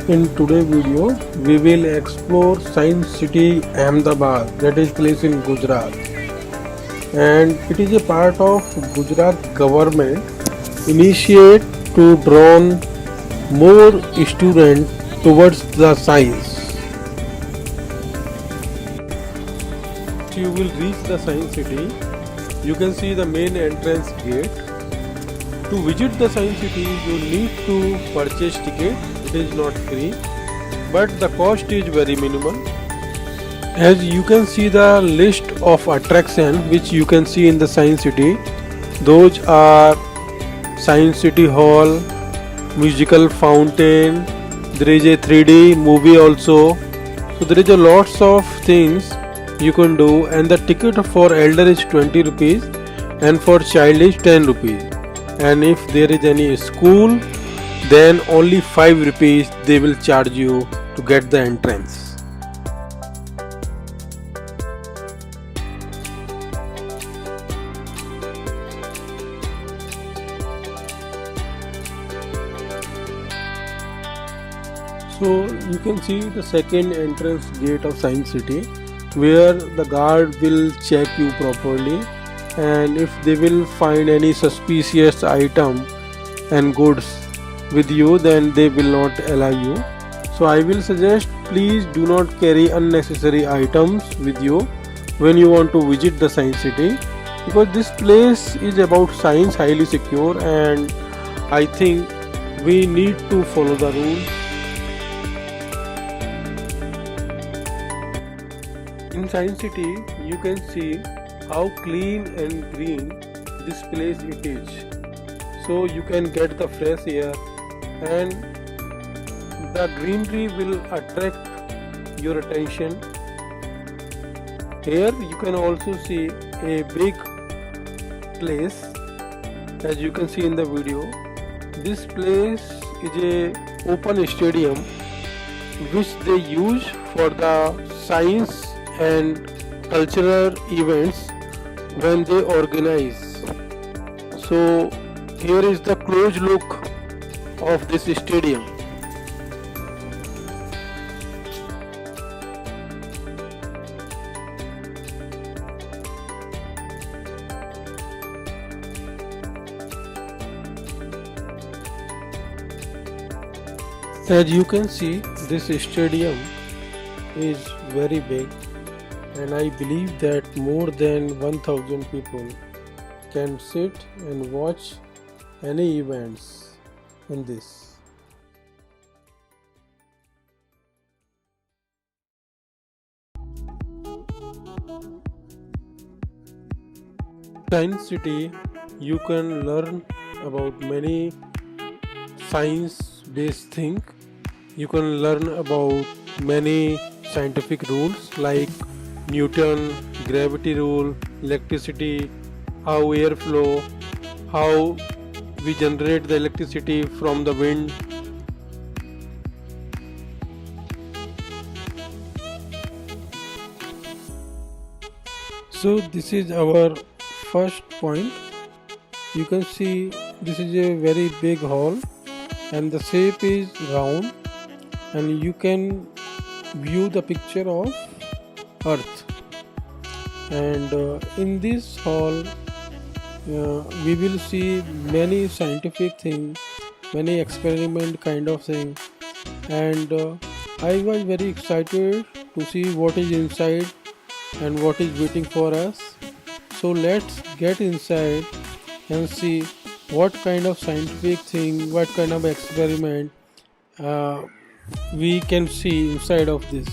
In today's video, we will explore Science City Ahmedabad, that is placed in Gujarat, and it is a part of Gujarat government initiate to draw more students towards the science. You will reach the Science City. You can see the main entrance gate. To visit the Science City, you need to purchase ticket. It is not free, but the cost is very minimal. As you can see the list of attraction which you can see in the Science City, those are Science City Hall, musical fountain, there is a 3D movie also. So there is a lots of things you can do, and the ticket for elder is 20 rupees and for child is 10 rupees. And if there is any school, then only 5 rupees they will charge you to get the entrance. So you can see the second entrance gate of Science City, where the guard will check you properly, and if they will find any suspicious item and goods with you, then they will not allow you. So I will suggest, please do not carry unnecessary items with you when you want to visit the Science City, because this place is about science, highly secure, and I think we need to follow the rules. In Science City, you can see how clean and green this place it is. So you can get the fresh air, and the greenery will attract your attention. Here you can also see a big place, as you can see in the video. This place is a open stadium which they use for the science and cultural events when they organize. So here is the close look of this stadium. As you can see, this stadium is very big, and I believe that more than 1000 people can sit and watch any events in this. Science City, you can learn about many science based things. You can learn about many scientific rules like Newton, gravity rule, electricity, how air flow, how we generate the electricity from the wind. So this is our first point. You can see this is a very big hall, and the shape is round, and you can view the picture of Earth. And in this hall we will see many scientific things, many experiment kind of thing, and I was very excited to see what is inside and what is waiting for us. So let's get inside and see what kind of scientific thing, what kind of experiment we can see inside of this.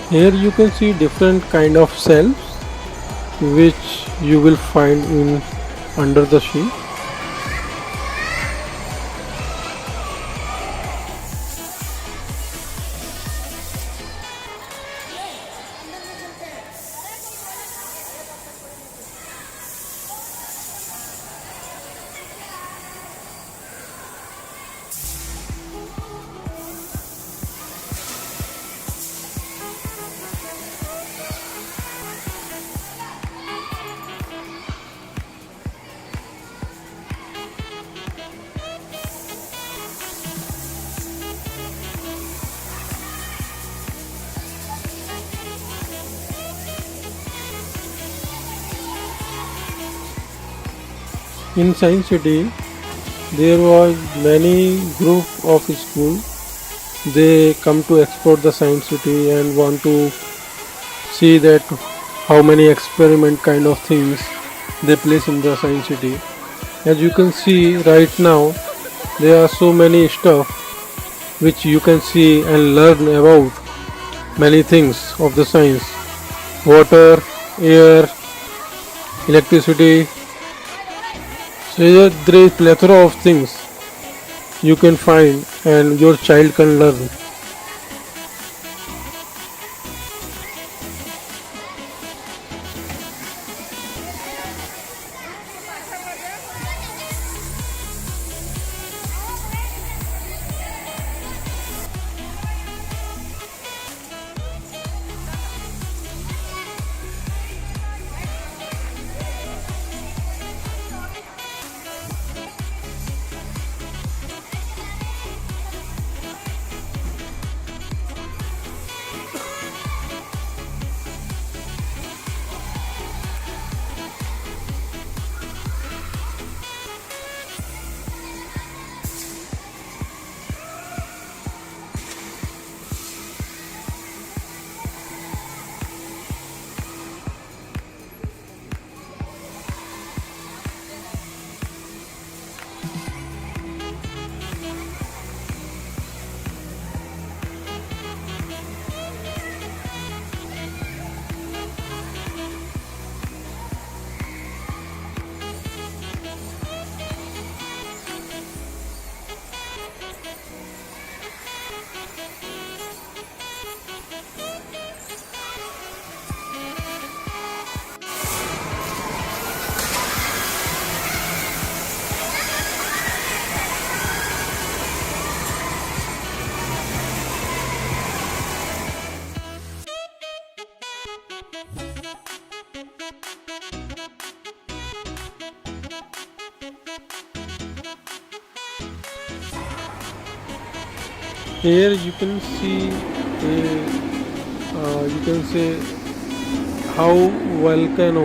Here you can see different kind of cells which you will find in under the sea. In Science City, there was many group of school. They come to explore the Science City and want to see that how many experiment kind of things they place in the Science City. As you can see right now, there are so many stuff which you can see and learn about many things of the science: water, air, electricity. So there is plethora of things you can find and your child can learn. Here you can see you can say how volcano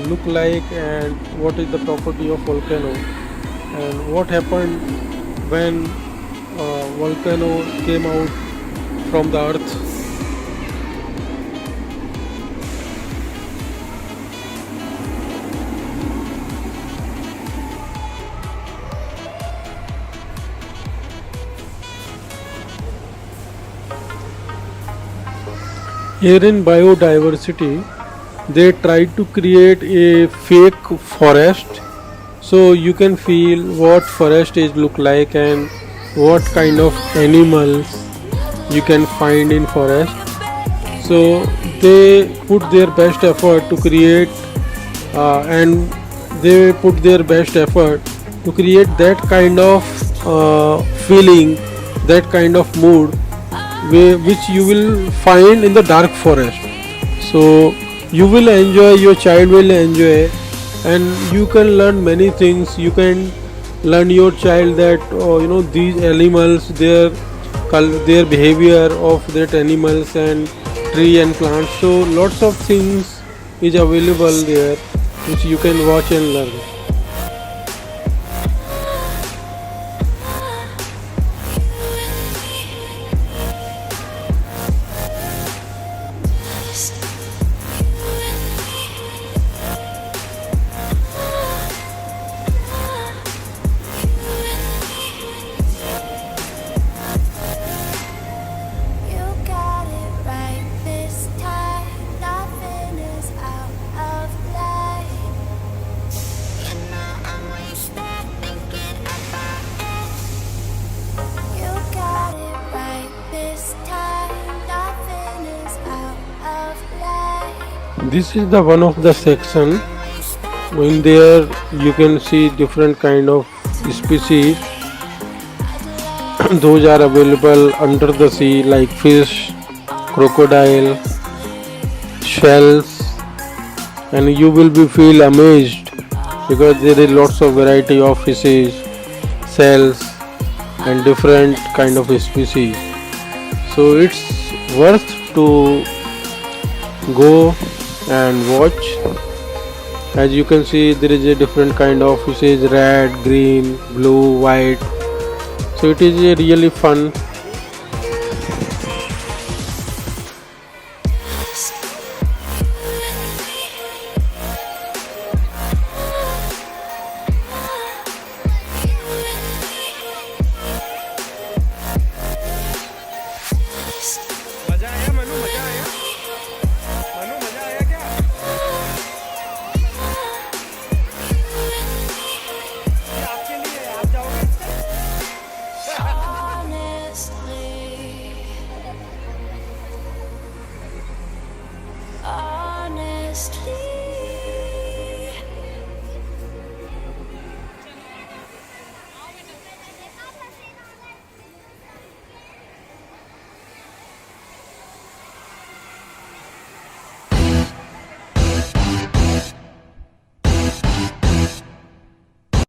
look like and what is the property of volcano and what happened when volcano came out from the earth. Here in biodiversity, they tried to create a fake forest so you can feel what forest is look like and what kind of animals you can find in forest. So they put their best effort to create and they put their best effort to create that kind of feeling, that kind of mood which you will find in the dark forest. So you will enjoy, your child will enjoy, and you can learn many things. You can learn your child that these animals, their behavior of that animals and tree and plants. So lots of things is available there which you can watch and learn. You got it right. This is the one of the section. In there you can see different kind of species. Those are available under the sea like fish, crocodile, shells, and you will be feel amazed because there is lots of variety of fishes, shells, and different kind of species. So it's worth to go and watch. As you can see, there is a different kind of fishes: red, green, blue, white. So it is a really fun